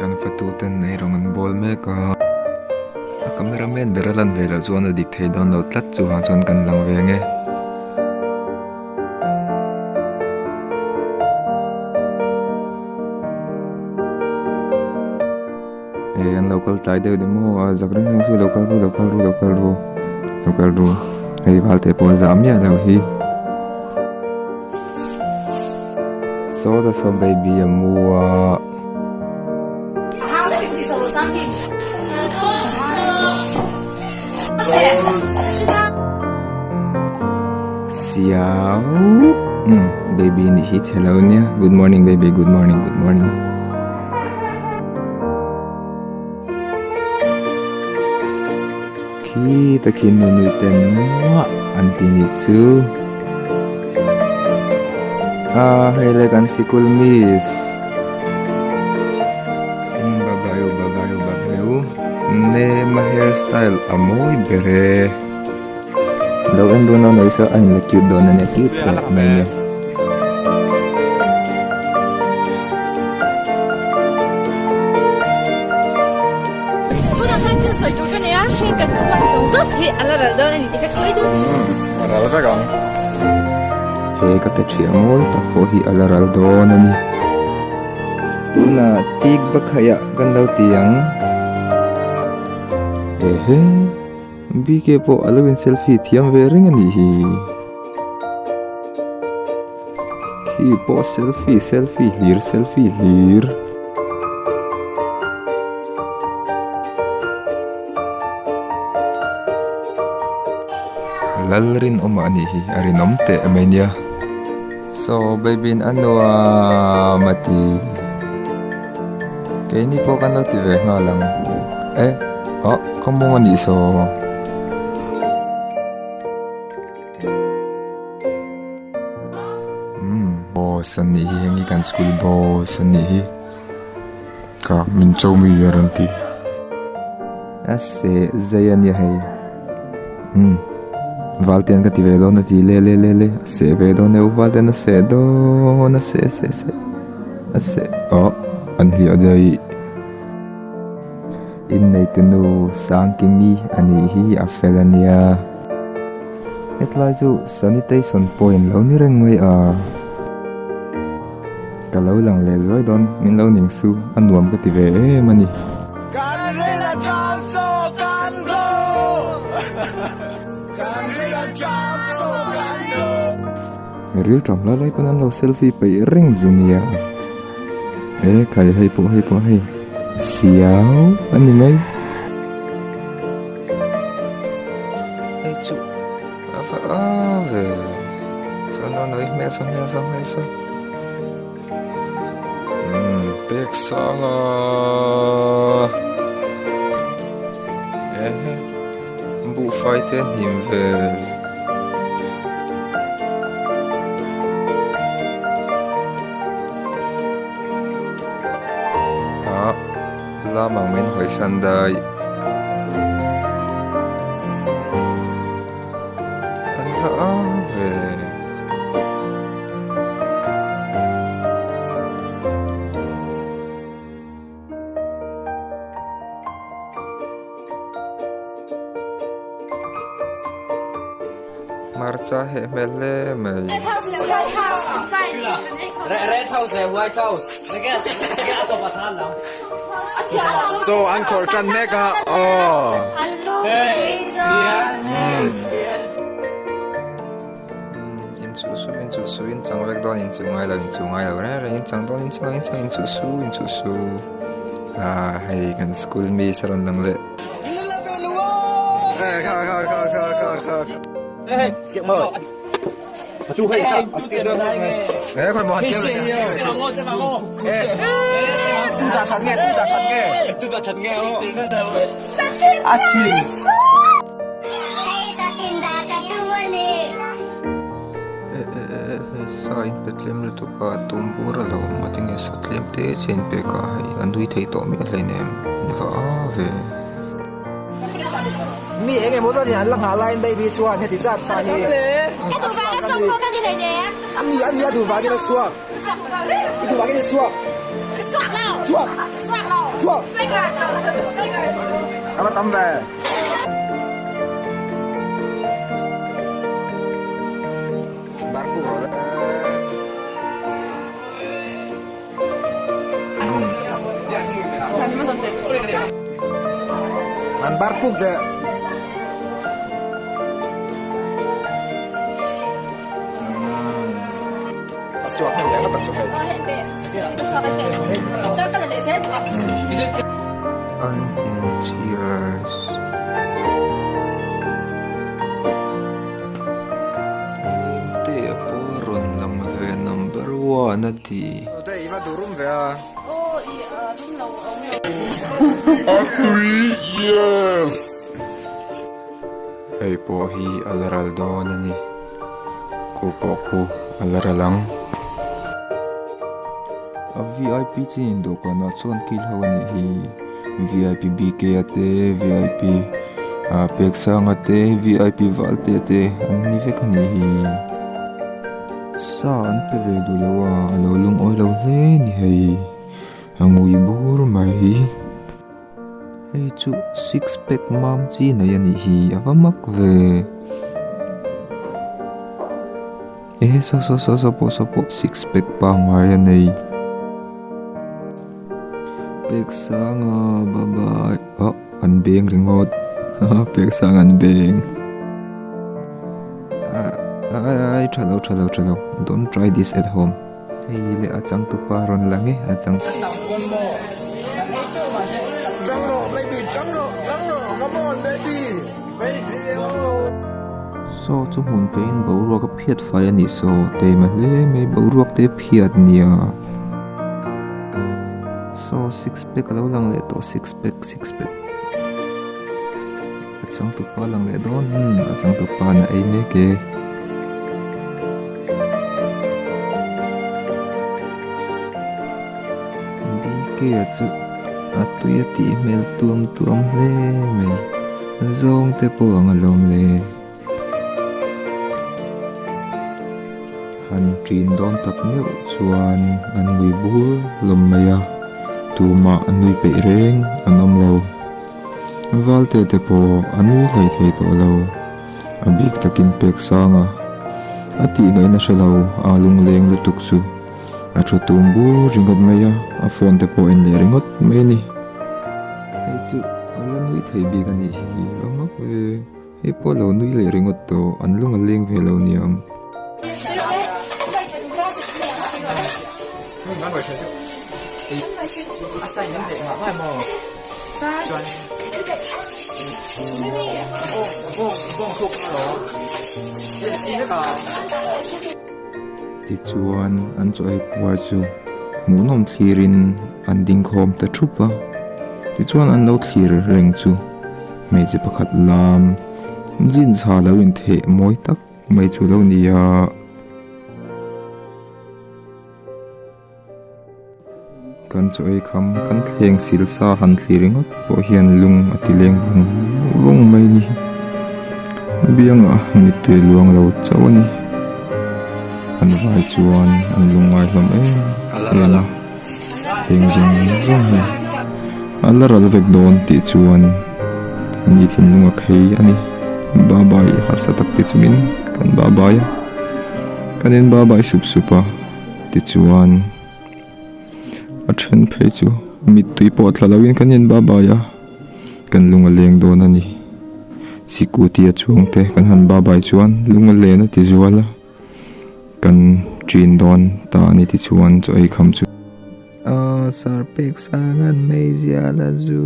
kan fatutan nei rongan bol me ka cameraman beralan vela chuan a dik thei download tlat chu han chuan kan lang ve nge an local tai deu demo zakring su local ru hei valte po zam ya lo hi so da so baby amua viau baby ni hi hello nia good morning baby good morning khi ta kin no nui ten wa anti ni chu hele kan sikul miss babayo ne ma hairstyle amoy bere lo en do na isa ay na cute do na cute na niya he ka tri amol ta ko hi alaral do na ni tuna tig bakhaya gandau tiang bike po alawin selfie thiam ve ring ani hi po selfie hlir lalrin oma ani hi arinom te amenia so baby in anwa mati kaini po kan ti ve nga lang kamu ani so boss ani hi hangi kan school boss ani hi ka min chau mi yaranti ase zayan ya hai valten ka ti ve do na ti le se ve do ne valten na se do na se an hi adai in nei tenu sang kimi ani hi afelania etlai chu sanitation point lo ni reng mai kalau lang le zoi don min lo ning su anuam ka ti ve mani real tram la lai panan lo selfie pe ring zunia kai hei po viau ani mai chu ave so no mesa pek sanga bu fight him vel lamang men hoi sandai ave marcha he mele mai red house white house so uncle Chan mega in su in chang vek don in chu ngai lo re in chang don in su hey kan school mi saron dang le chiếc mơ tu hay sao tu tiền đâu đấy còn bọn kia tu ta chắn nghe sa in petlem le to ka tumbura lo matinge sa tlem te chen pe ka hai andui thei to mi lai nem va ave mi nghe mỗi giờ anh làm hà lan đây bị chuan hay thì sao sai đi cái tủ vàng nó xong luôn cái gì này nè anh đi tủ vàng cái nó xuông cái tủ vàng cái nó xuông xoạc nào xuông xoạc nào chuan Nó tắm về. Bán củ rồi đấy. Ăn bát cục đấy. Suốt hem để nó tập trung hết. And in cheers. Te poron lam ve number 1 ati. Te iba durum ve a. yes Hey po hi alaral do nani. Ko po ko alaralang. A VIP chin do ko na chon kil hawani hi. VIP BK ate, VIP Peksang ate, VIP Valte ate, ani vekani hi. Saan pe ve du lawa, alo lung oi lo le ni hei. Angui bur mai. Hei chu six pack mam chi na yani hi avamak ve. So po six pack pa mai nei. Peksang bye bye. Oh, an beng ringot. Peksang an beng. Ay, chalo. Don't try this at home. Hey, le achang tu paron lang eh, achang. Come on baby So chu mun pein bo ruak a phiat fai ani so te ma le me bo ruak te phiat nia. So six pack lo lang le to six pack. Achang tu pa lang le don, achang tu pa na ai me ke. Di ke chu atuya ti mel tuam le me. Zong te po ang alom le. Han trin don tak meu chuan an ngui bur lom maya. Tuma an nui pe reng anom lo. Valte te po an nui lai thei to lo. Abik takin pek sanga. Ati ngai na shalo alung leng lutuk su. Atro tumbu ringot maya. A phone te po en le ringot me ni. Hei chu ala nui thei bi ka ni hi. Amak we. Hei po lo nui le ringot to an lung a leng ve lo niang. bán bởi chuyện asa nhắm để mà phải mò chuan bông khúc nó đi nó cả Ti chuan an choi puar chu mun hom thlirin an ding khom ta thupa. Ti chuan an lo thlir reng chu mei che pakhat lam jin cha lo in the moi tak mei chu lo nia. Kan choi kham kan thleng sil sa han thliringot po hian lung atileng vung mai ni bianga mi te luang lo chawani an vai chuan an lungai hlom ala heng jong ha alaral vek don ti chuan mi thin lunga khei ani babai har sa tak ti chumin kan babai kanin babai supa ti chuan a tren peih chu mit tui pawh thlalawin kanin babaya kan lunga leng don ani sikuti a chuang te kan han babai chuan lunga lena ti zuala kan trin don ta ni ti chuan chu ai kham chu sar pek sangan mei zia la zu